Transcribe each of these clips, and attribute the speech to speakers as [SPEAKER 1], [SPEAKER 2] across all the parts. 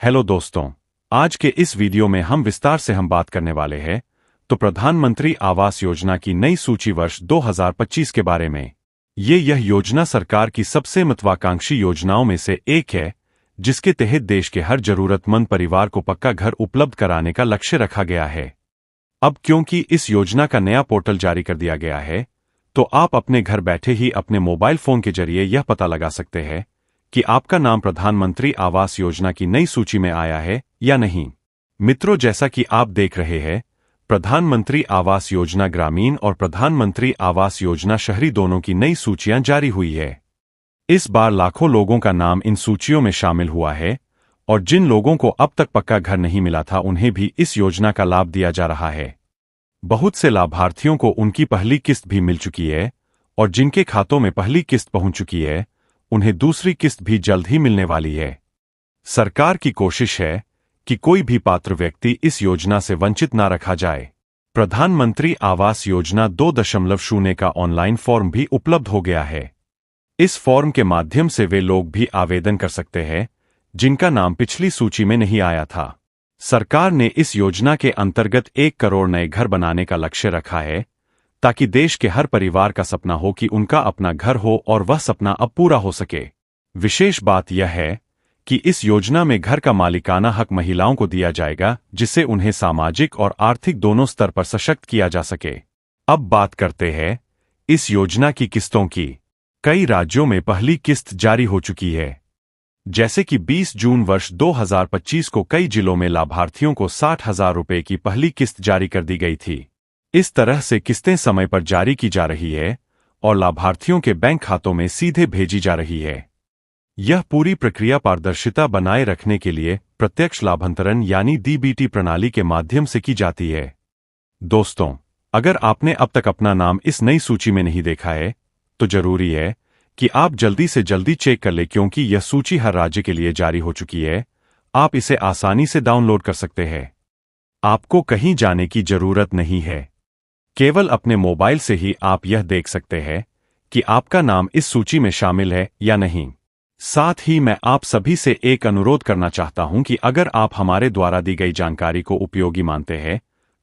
[SPEAKER 1] Hello दोस्तों, आज के इस वीडियो में हम विस्तार से बात करने वाले हैं तो प्रधानमंत्री आवास योजना की नई सूची वर्ष 2025 के बारे में। यह योजना सरकार की सबसे महत्वाकांक्षी योजनाओं में से एक है, जिसके तहत देश के हर जरूरतमंद परिवार को पक्का घर उपलब्ध कराने का लक्ष्य रखा गया है। अब क्योंकि इस योजना का नया पोर्टल जारी कर दिया गया है, तो आप अपने घर बैठे ही अपने मोबाइल फोन के जरिए यह पता लगा सकते हैं कि आपका नाम प्रधानमंत्री आवास योजना की नई सूची में आया है या नहीं। मित्रों, जैसा कि आप देख रहे हैं, प्रधानमंत्री आवास योजना ग्रामीण और प्रधानमंत्री आवास योजना शहरी दोनों की नई सूचियां जारी हुई है। इस बार लाखों लोगों का नाम इन सूचियों में शामिल हुआ है और जिन लोगों को अब तक पक्का घर नहीं मिला था, उन्हें भी इस योजना का लाभ दिया जा रहा है। बहुत से लाभार्थियों को उनकी पहली किस्त भी मिल चुकी है और जिनके खातों में पहली किस्त पहुंच चुकी है, उन्हें दूसरी किस्त भी जल्द ही मिलने वाली है। सरकार की कोशिश है कि कोई भी पात्र व्यक्ति इस योजना से वंचित ना रखा जाए। प्रधानमंत्री आवास योजना 2.0 का ऑनलाइन फॉर्म भी उपलब्ध हो गया है। इस फॉर्म के माध्यम से वे लोग भी आवेदन कर सकते हैं जिनका नाम पिछली सूची में नहीं आया था। सरकार ने इस योजना के अंतर्गत 1 करोड़ नए घर बनाने का लक्ष्य रखा है, ताकि देश के हर परिवार का सपना हो कि उनका अपना घर हो और वह सपना अब पूरा हो सके। विशेष बात यह है कि इस योजना में घर का मालिकाना हक महिलाओं को दिया जाएगा, जिससे उन्हें सामाजिक और आर्थिक दोनों स्तर पर सशक्त किया जा सके। अब बात करते हैं इस योजना की किस्तों की। कई राज्यों में पहली किस्त जारी हो चुकी है। जैसे कि 20 जून वर्ष 2025 को कई जिलों में लाभार्थियों को 60,000 रुपए की पहली किस्त जारी कर दी गई थी। इस तरह से किस्तें समय पर जारी की जा रही है और लाभार्थियों के बैंक खातों में सीधे भेजी जा रही है। यह पूरी प्रक्रिया पारदर्शिता बनाए रखने के लिए प्रत्यक्ष लाभांतरण यानी डीबीटी प्रणाली के माध्यम से की जाती है। दोस्तों, अगर आपने अब तक अपना नाम इस नई सूची में नहीं देखा है, तो जरूरी है कि आप जल्दी से जल्दी चेक कर लें, क्योंकि यह सूची हर राज्य के लिए जारी हो चुकी है। आप इसे आसानी से डाउनलोड कर सकते हैं। आपको कहीं जाने की जरूरत नहीं है। केवल अपने मोबाइल से ही आप यह देख सकते हैं कि आपका नाम इस सूची में शामिल है या नहीं। साथ ही मैं आप सभी से एक अनुरोध करना चाहता हूं कि अगर आप हमारे द्वारा दी गई जानकारी को उपयोगी मानते हैं,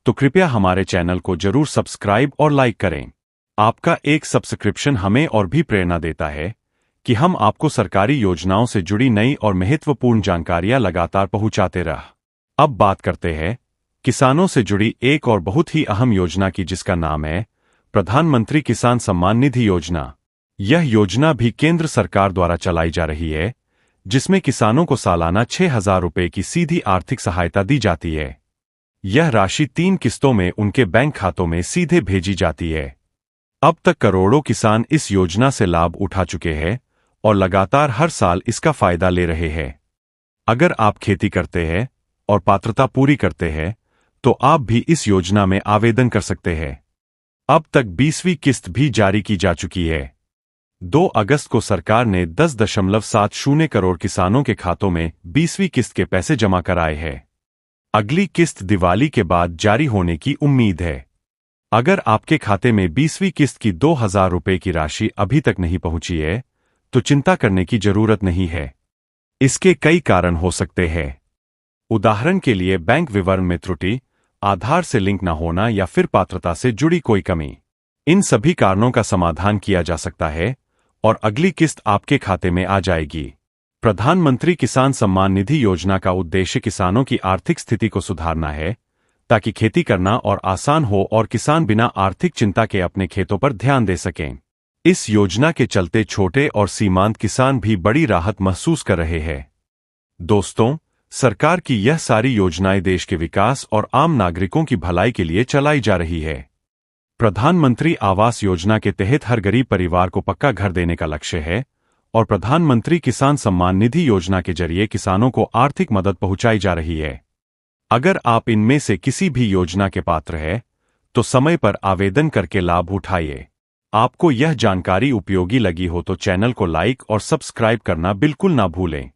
[SPEAKER 1] तो कृपया हमारे चैनल को जरूर सब्सक्राइब और लाइक करें। आपका एक सब्सक्रिप्शन हमें और भी प्रेरणा देता है कि हम आपको सरकारी योजनाओं से जुड़ी नई और महत्वपूर्ण जानकारियां लगातार पहुंचाते रह। अब बात करते हैं किसानों से जुड़ी एक और बहुत ही अहम योजना की, जिसका नाम है प्रधानमंत्री किसान सम्मान निधि योजना। यह योजना भी केंद्र सरकार द्वारा चलाई जा रही है, जिसमें किसानों को सालाना 6,000 रुपए की सीधी आर्थिक सहायता दी जाती है। यह राशि 3 किस्तों में उनके बैंक खातों में सीधे भेजी जाती है। अब तक करोड़ों किसान इस योजना से लाभ उठा चुके हैं और लगातार हर साल इसका फायदा ले रहे हैं। अगर आप खेती करते हैं और पात्रता पूरी करते हैं, तो आप भी इस योजना में आवेदन कर सकते हैं। अब तक 20वीं किस्त भी जारी की जा चुकी है। 2 अगस्त को सरकार ने 10.70 करोड़ किसानों के खातों में 20वीं किस्त के पैसे जमा कराए हैं। अगली किस्त दिवाली के बाद जारी होने की उम्मीद है। अगर आपके खाते में 20वीं किस्त की 2,000 रुपए की राशि अभी तक नहीं पहुंची है, तो चिंता करने की जरूरत नहीं है। इसके कई कारण हो सकते हैं। उदाहरण के लिए बैंक विवरण में त्रुटि, आधार से लिंक न होना या फिर पात्रता से जुड़ी कोई कमी। इन सभी कारणों का समाधान किया जा सकता है और अगली किस्त आपके खाते में आ जाएगी। प्रधानमंत्री किसान सम्मान निधि योजना का उद्देश्य किसानों की आर्थिक स्थिति को सुधारना है, ताकि खेती करना और आसान हो और किसान बिना आर्थिक चिंता के अपने खेतों पर ध्यान दे सकें। इस योजना के चलते छोटे और सीमांत किसान भी बड़ी राहत महसूस कर रहे हैं। दोस्तों, सरकार की यह सारी योजनाएं देश के विकास और आम नागरिकों की भलाई के लिए चलाई जा रही है। प्रधानमंत्री आवास योजना के तहत हर गरीब परिवार को पक्का घर देने का लक्ष्य है और प्रधानमंत्री किसान सम्मान निधि योजना के जरिए किसानों को आर्थिक मदद पहुंचाई जा रही है। अगर आप इनमें से किसी भी योजना के पात्र हैं, तो समय पर आवेदन करके लाभ उठाइए। आपको यह जानकारी उपयोगी लगी हो तो चैनल को लाइक और सब्सक्राइब करना बिल्कुल ना भूलें।